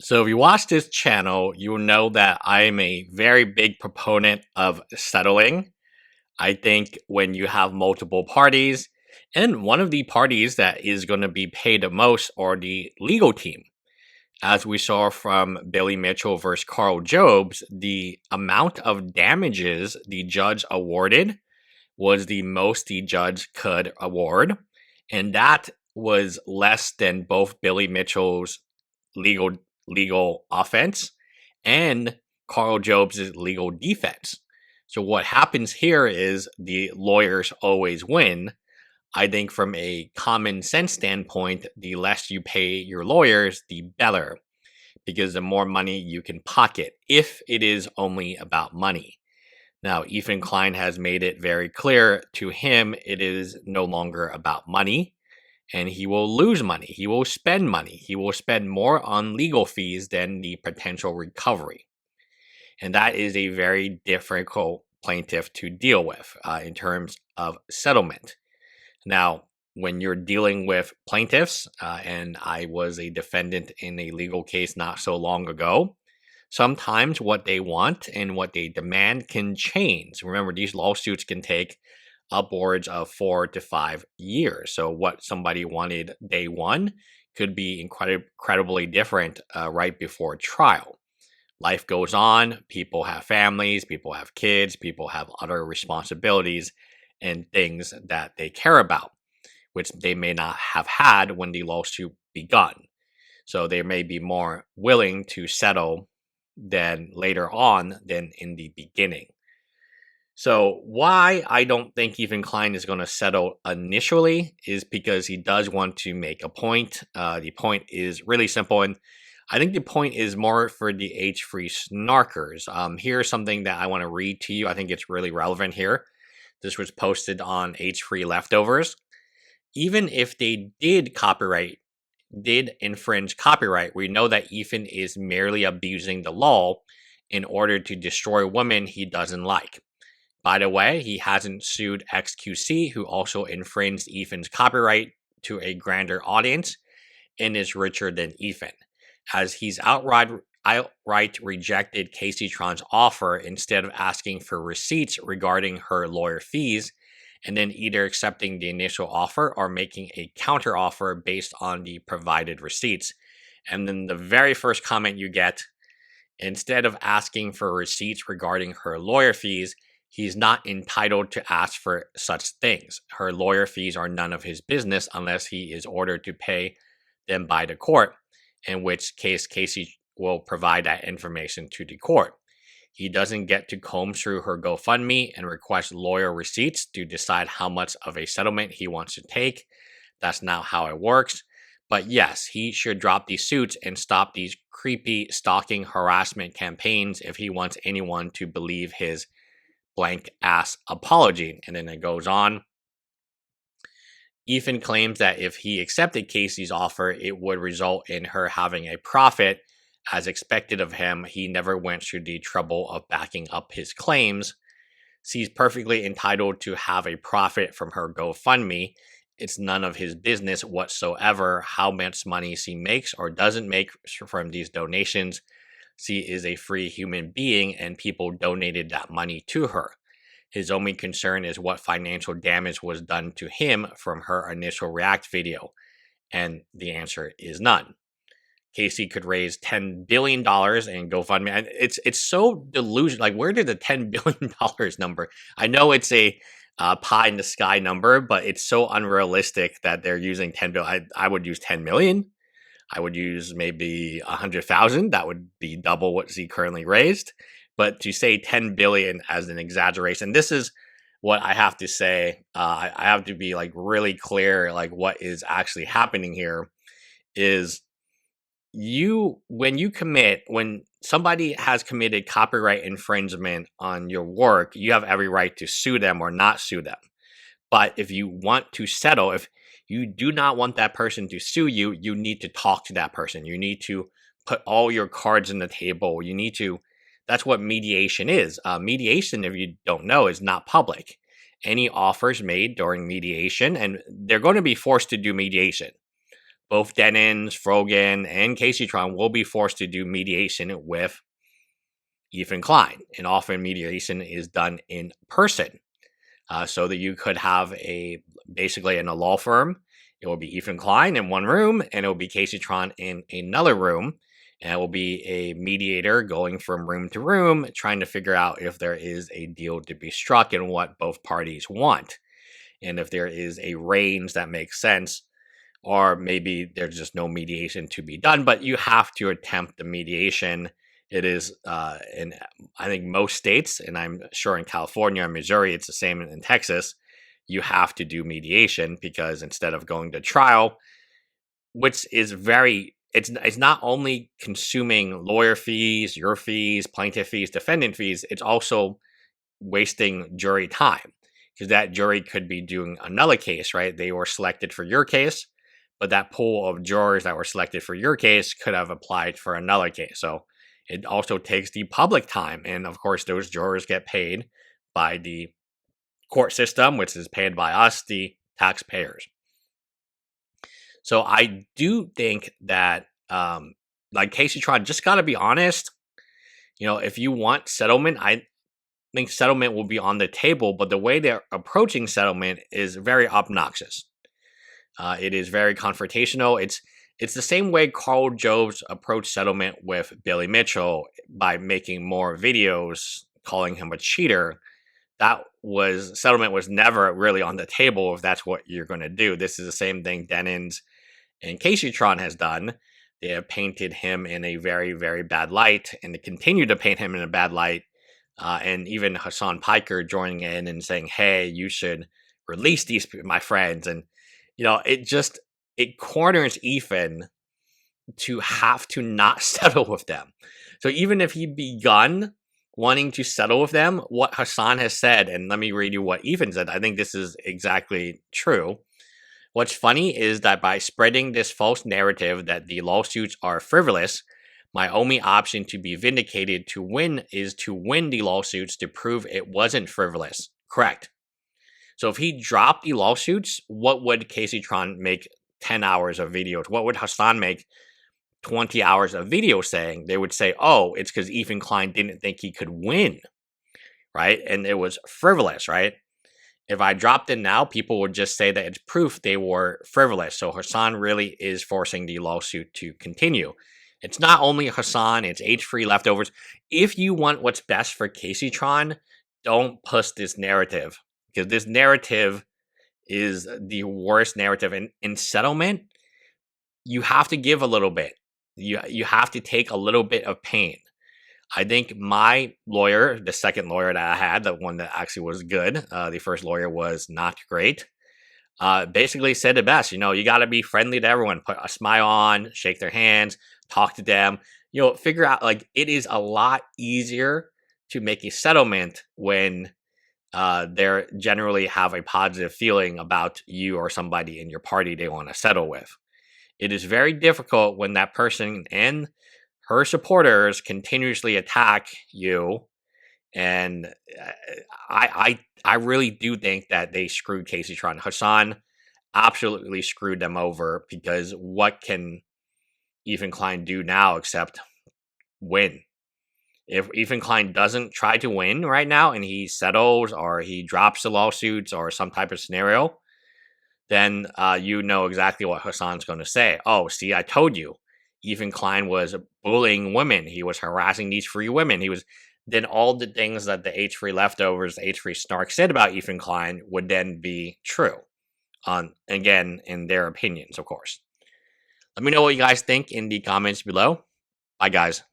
So if you watch this channel, you will know that I am a very big proponent of settling. I think when you have multiple parties, and one of the parties that is going to be paid the most are the legal team. As we saw from Billy Mitchell versus Carl Jobs, the amount of damages the judge awarded was the most the judge could award. And that was less than both Billy Mitchell's legal legal offense and Carl Jobs' legal defense. So what happens here is the lawyers always win. I think from a common sense standpoint, the less you pay your lawyers, the better, because the more money you can pocket if it is only about money. Now, Ethan Klein has made it very clear to him it is no longer about money, and he will lose money. He will spend money. He will spend more on legal fees than the potential recovery. And that is a very difficult plaintiff to deal with in terms of settlement. Now, when you're dealing with plaintiffs, and I was a defendant in a legal case not so long ago, sometimes what they want and what they demand can change. Remember, these lawsuits can take upwards of 4 to 5 years. So what somebody wanted day one could be incredibly different right before trial. Life goes on, people have families, people have kids, people have other responsibilities and things that they care about, which they may not have had when the lawsuit begun. So they may be more willing to settle than later on than in the beginning. So why I don't think Ethan Klein is going to settle initially is because he does want to make a point. The point is really simple, and I think the point is more for the age-free snarkers. Here's something that I want to read to you. I think it's really relevant here. This was posted on age-free leftovers. Even if they did infringe copyright, we know that Ethan is merely abusing the law in order to destroy women he doesn't like. By the way, he hasn't sued XQC, who also infringed Ethan's copyright to a grander audience and is richer than Ethan, as he's outright rejected Kaceytron's offer instead of asking for receipts regarding her lawyer fees, and then either accepting the initial offer or making a counter offer based on the provided receipts. And then the very first comment you get, instead of asking for receipts regarding her lawyer fees, he's not entitled to ask for such things. Her lawyer fees are none of his business unless he is ordered to pay them by the court, in which case Casey will provide that information to the court. He doesn't get to comb through her GoFundMe and request lawyer receipts to decide how much of a settlement he wants to take. That's not how it works. But yes, he should drop these suits and stop these creepy stalking harassment campaigns if he wants anyone to believe his blank ass apology. And then it goes on. Ethan claims that if he accepted Casey's offer, it would result in her having a profit. As expected of him, he never went through the trouble of backing up his claims. She's perfectly entitled to have a profit from her GoFundMe. It's none of his business whatsoever how much money she makes or doesn't make from these donations. She is a free human being and people donated that money to her. His only concern is what financial damage was done to him from her initial React video. And the answer is none. Casey could raise $10 billion in GoFundMe. And it's so delusional. Like, where did the $10 billion number? I know it's a pie in the sky number, but it's so unrealistic that they're using 10 billion. I would use 10 million. I would use maybe 100,000. That would be double what she currently raised. But to say 10 billion as an exaggeration, this is what I have to say. I have to be like really clear, like what is actually happening here is when somebody has committed copyright infringement on your work, you have every right to sue them or not sue them. But if you want to settle, if you do not want that person to sue you, you need to talk to that person. You need to put all your cards on the table. That's what mediation is. Mediation, if you don't know, is not public. Any offers made during mediation, and they're going to be forced to do mediation. both Denims, Frogan, and Kaceytron will be forced to do mediation with Ethan Klein. And often mediation is done in person. So that you could have basically in a law firm, it will be Ethan Klein in one room, and it will be Kaceytron in another room. And it will be a mediator going from room to room, trying to figure out if there is a deal to be struck and what both parties want. And if there is a range that makes sense, or maybe there's just no mediation to be done, but you have to attempt the mediation. It is in, I think, most states, and I'm sure in California and Missouri, it's the same in Texas. You have to do mediation because instead of going to trial, which is it's not only consuming lawyer fees, your fees, plaintiff fees, defendant fees, it's also wasting jury time because that jury could be doing another case, right? They were selected for your case, but that pool of jurors that were selected for your case could have applied for another case. So it also takes the public time. And of course, those jurors get paid by the court system, which is paid by us, the taxpayers. So I do think that, like Kaceytron, just got to be honest. If you want settlement, I think settlement will be on the table, but the way they're approaching settlement is very obnoxious. It is very confrontational. It's the same way Carl Jobs approached settlement with Billy Mitchell by making more videos calling him a cheater. Settlement was never really on the table if that's what you're going to do. This is the same thing Denims and Kaceytron has done. They have painted him in a very, very bad light, and they continue to paint him in a bad light. And even Hasan Piker joining in and saying, hey, you should release these my friends. And, it corners Ethan to have to not settle with them. So even if he begun wanting to settle with them, what Hasan has said, and let me read you what Ethan said, I think this is exactly true. What's funny is that by spreading this false narrative that the lawsuits are frivolous, my only option to be vindicated to win is to win the lawsuits to prove it wasn't frivolous. Correct. So if he dropped the lawsuits, what would Kaceytron make 10 hours of videos? What would Hasan make 20 hours of video saying? They would say, oh, it's because Ethan Klein didn't think he could win, right? And it was frivolous, right? If I dropped it now, people would just say that it's proof they were frivolous. So Hasan really is forcing the lawsuit to continue. It's not only Hasan, it's H3 leftovers. If you want what's best for Kaceytron, don't push this narrative, because this narrative is the worst narrative. In settlement, you have to give a little bit. You have to take a little bit of pain. I think my lawyer, the second lawyer that I had, the one that actually was good, the first lawyer was not great, basically said it best. You got to be friendly to everyone, put a smile on, shake their hands, talk to them, figure out, like, it is a lot easier to make a settlement when they generally have a positive feeling about you or somebody in your party they want to settle with. It is very difficult when that person and her supporters continuously attack you, and I really do think that they screwed Kaceytron. Hasan absolutely screwed them over, because what can Ethan Klein do now except win? If Ethan Klein doesn't try to win right now and he settles or he drops the lawsuits or some type of scenario, then you know exactly what Hasan's going to say. Oh, see, I told you. Ethan Klein was bullying women. He was harassing these free women. Then all the things that the H3 leftovers, H3 snark said about Ethan Klein would then be true. Again, in their opinions, of course. Let me know what you guys think in the comments below. Bye, guys.